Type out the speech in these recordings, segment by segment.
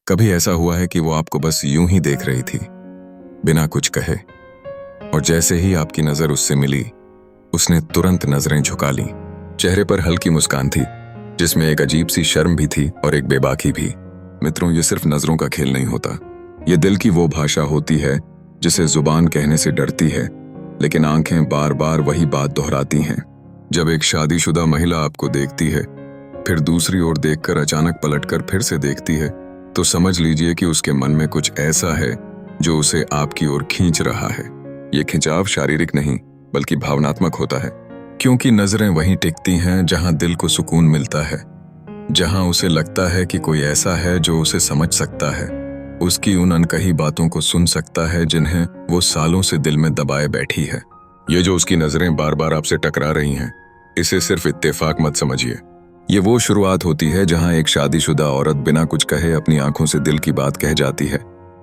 कभी ऐसा हुआ है कि वो आपको बस यूं ही देख रही थी, बिना कुछ कहे, और जैसे ही आपकी नजर उससे मिली, उसने तुरंत नजरें झुका लीं। चेहरे पर हल्की मुस्कान थी, जिसमें एक अजीब सी शर्म भी थी और एक बेबाकी भी। मित्रों, ये सिर्फ नजरों का खेल नहीं होता। ये दिल की वो भाषा होती है जिसे जुबान कहने से डरती है, लेकिन आंखें बार बार वही बात दोहराती हैं। जब एक शादीशुदा महिला आपको देखती है, फिर दूसरी ओर देखकर अचानक पलटकर फिर से देखती है, तो समझ लीजिए कि उसके मन में कुछ ऐसा है जो उसे आपकी ओर खींच रहा है। ये खिंचाव शारीरिक नहीं, बल्कि भावनात्मक होता है, क्योंकि नजरें वहीं टिकती हैं जहां दिल को सुकून मिलता है, जहां उसे लगता है कि कोई ऐसा है जो उसे समझ सकता है, उसकी उन अनकही बातों को सुन सकता है जिन्हें वो सालों से दिल में दबाए बैठी है। ये जो उसकी नजरें बार बार आपसे टकरा रही हैं, इसे सिर्फ इत्तेफाक मत समझिए। ये वो शुरुआत होती है जहां एक शादीशुदा औरत बिना कुछ कहे अपनी आंखों से दिल की बात कह जाती है।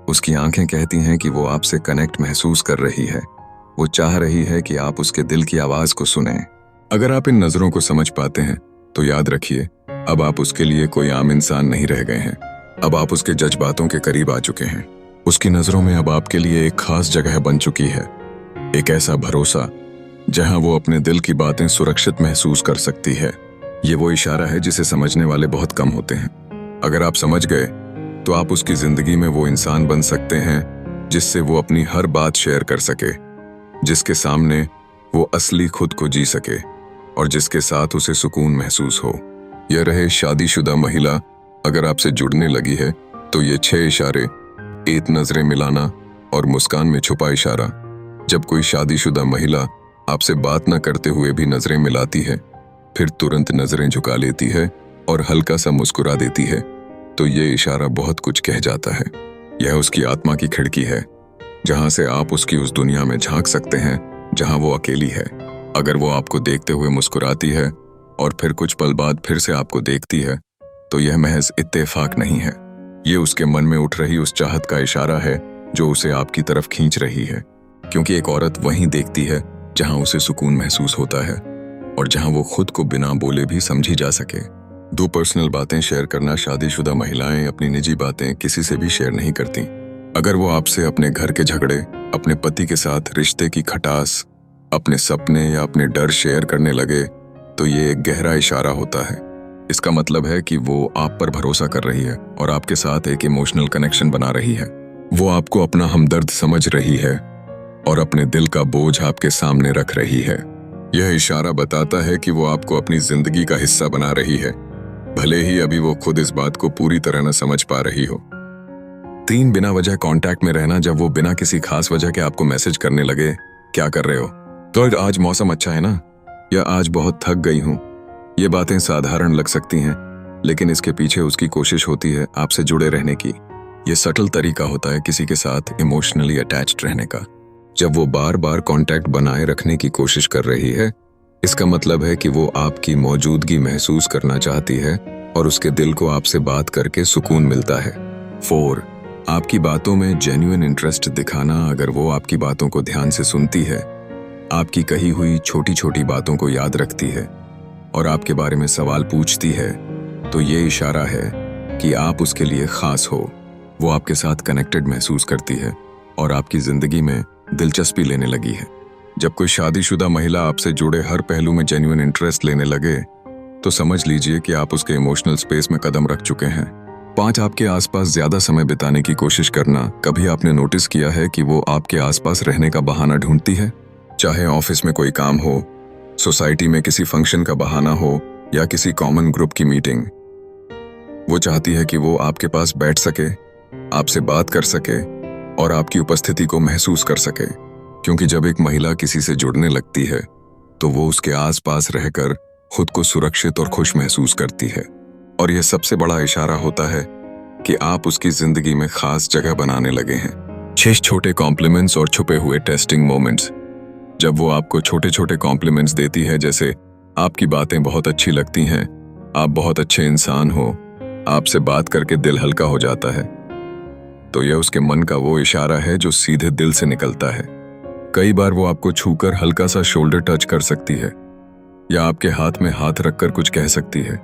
उसकी आंखें कहती हैं कि वो आपसे कनेक्ट महसूस कर रही है। वो चाह रही है कि आप उसके दिल की आवाज को सुनें। अगर आप इन नजरों को समझ पाते हैं, तो याद रखिए, अब आप उसके लिए कोई आम इंसान नहीं रह गए हैं। अब आप उसके जज्बातों के करीब आ चुके हैं। उसकी नजरों में अब आपके लिए एक खास जगह बन चुकी है, एक ऐसा भरोसा जहां वो अपने दिल की बातें सुरक्षित महसूस कर सकती है। ये वो इशारा है जिसे समझने वाले बहुत कम होते हैं। अगर आप समझ गए, तो आप उसकी जिंदगी में वो इंसान बन सकते हैं जिससे वो अपनी हर बात शेयर कर सके, जिसके सामने वो असली खुद को जी सके, और जिसके साथ उसे सुकून महसूस हो। यह रहे शादीशुदा महिला अगर आपसे जुड़ने लगी है, तो ये 6 इशारे, एक नजरें मिलाना और मुस्कान में छुपा इशारा। जब कोई शादीशुदा महिला आपसे बात न करते हुए भी नजरें मिलाती है, फिर तुरंत नजरें झुका लेती है और हल्का सा मुस्कुरा देती है, तो ये इशारा बहुत कुछ कह जाता है। यह उसकी आत्मा की खिड़की है, जहां से आप उसकी उस दुनिया में झांक सकते हैं जहां वो अकेली है। अगर वो आपको देखते हुए मुस्कुराती है और फिर कुछ पल बाद फिर से आपको देखती है, तो यह महज इत्तेफाक नहीं है। ये उसके मन में उठ रही उस चाहत का इशारा है जो उसे आपकी तरफ खींच रही है, क्योंकि एक औरत वहीं देखती है जहां उसे सुकून महसूस होता है और जहां वो खुद को बिना बोले भी समझी जा सके। 2 पर्सनल बातें शेयर करना। शादीशुदा महिलाएं अपनी निजी बातें किसी से भी शेयर नहीं करती। अगर वो आपसे अपने घर के झगड़े, अपने पति के साथ रिश्ते की खटास, अपने सपने या अपने डर शेयर करने लगे, तो ये एक गहरा इशारा होता है। इसका मतलब है कि वो आप पर भरोसा कर रही है और आपके साथ एक इमोशनल कनेक्शन बना रही है। वो आपको अपना हमदर्द समझ रही है और अपने दिल का बोझ आपके सामने रख रही है। यह इशारा बताता है कि वो आपको अपनी जिंदगी का हिस्सा बना रही है, भले ही अभी वो खुद इस बात को पूरी तरह न समझ पा रही हो। 3 बिना वजह कांटेक्ट में रहना। जब वो बिना किसी खास वजह के आपको मैसेज करने लगे, क्या कर रहे हो, तो आज मौसम अच्छा है ना, या आज बहुत थक गई हूं। ये बातें साधारण लग सकती हैं, लेकिन इसके पीछे उसकी कोशिश होती है आपसे जुड़े रहने की। ये सटल तरीका होता है किसी के साथ इमोशनली अटैच्ड रहने का। जब वो बार बार कांटेक्ट बनाए रखने की कोशिश कर रही है, इसका मतलब है कि वो आपकी मौजूदगी महसूस करना चाहती है और उसके दिल को आपसे बात करके सुकून मिलता है। 4, आपकी बातों में जेन्युइन इंटरेस्ट दिखाना। अगर वो आपकी बातों को ध्यान से सुनती है, आपकी कही हुई छोटी छोटी बातों को याद रखती है और आपके बारे में सवाल पूछती है, तो ये इशारा है कि आप उसके लिए खास हो। वो आपके साथ कनेक्टेड महसूस करती है और आपकी जिंदगी में दिलचस्पी लेने लगी है। जब कोई शादीशुदा महिला आपसे जुड़े हर पहलू में जेन्युइन इंटरेस्ट लेने लगे, तो समझ लीजिए कि आप उसके इमोशनल स्पेस में कदम रख चुके हैं। 5, आपके आसपास ज्यादा समय बिताने की कोशिश करना। कभी आपने नोटिस किया है कि वो आपके आसपास रहने का बहाना ढूंढती है? चाहे ऑफिस में कोई काम हो, सोसाइटी में किसी फंक्शन का बहाना हो, या किसी कॉमन ग्रुप की मीटिंग। वो चाहती है कि वो आपके पास बैठ सके, आपसे बात कर सके और आपकी उपस्थिति को महसूस कर सके, क्योंकि जब एक महिला किसी से जुड़ने लगती है, तो वो उसके आसपास रहकर खुद को सुरक्षित और खुश महसूस करती है। और यह सबसे बड़ा इशारा होता है कि आप उसकी जिंदगी में खास जगह बनाने लगे हैं। 6 छोटे कॉम्प्लीमेंट्स और छुपे हुए टेस्टिंग मोमेंट्स। जब वो आपको छोटे छोटे कॉम्प्लीमेंट्स देती है, जैसे आपकी बातें बहुत अच्छी लगती हैं, आप बहुत अच्छे इंसान हो, आपसे बात करके दिल हल्का हो जाता है, तो यह उसके मन का वो इशारा है जो सीधे दिल से निकलता है। कई बार वो आपको छूकर हल्का सा शोल्डर टच कर सकती है, या आपके हाथ में हाथ रखकर कुछ कह सकती है,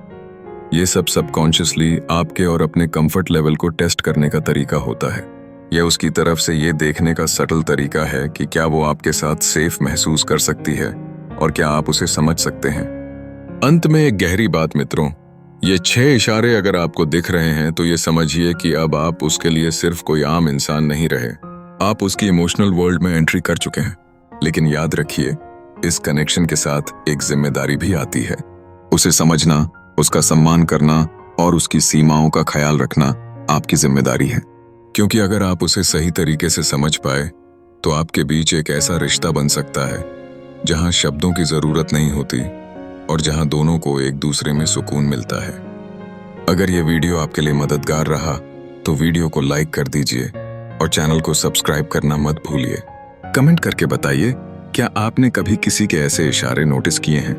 ये सब सबकॉन्शियसली आपके और अपने कंफर्ट लेवल को टेस्ट करने का तरीका होता है। यह उसकी तरफ से ये देखने का सटल तरीका है कि क्या वो आपके साथ सेफ महसूस कर सकती है और क्या आप उसे समझ सकते हैं। अंत में एक गहरी बात मित्रों, ये 6 इशारे अगर आपको दिख रहे हैं तो ये समझिए कि अब आप उसके लिए सिर्फ कोई आम इंसान नहीं रहे, आप उसकी इमोशनल वर्ल्ड में एंट्री कर चुके हैं। लेकिन याद रखिए, इस कनेक्शन के साथ एक जिम्मेदारी भी आती है। उसे समझना, उसका सम्मान करना और उसकी सीमाओं का ख्याल रखना आपकी जिम्मेदारी है। क्योंकि अगर आप उसे सही तरीके से समझ पाए तो आपके बीच एक ऐसा रिश्ता बन सकता है जहां शब्दों की जरूरत नहीं होती और जहां दोनों को एक दूसरे में सुकून मिलता है। अगर ये वीडियो आपके लिए मददगार रहा तो वीडियो को लाइक कर दीजिए और चैनल को सब्सक्राइब करना मत भूलिए। कमेंट करके बताइए, क्या आपने कभी किसी के ऐसे इशारे नोटिस किए हैं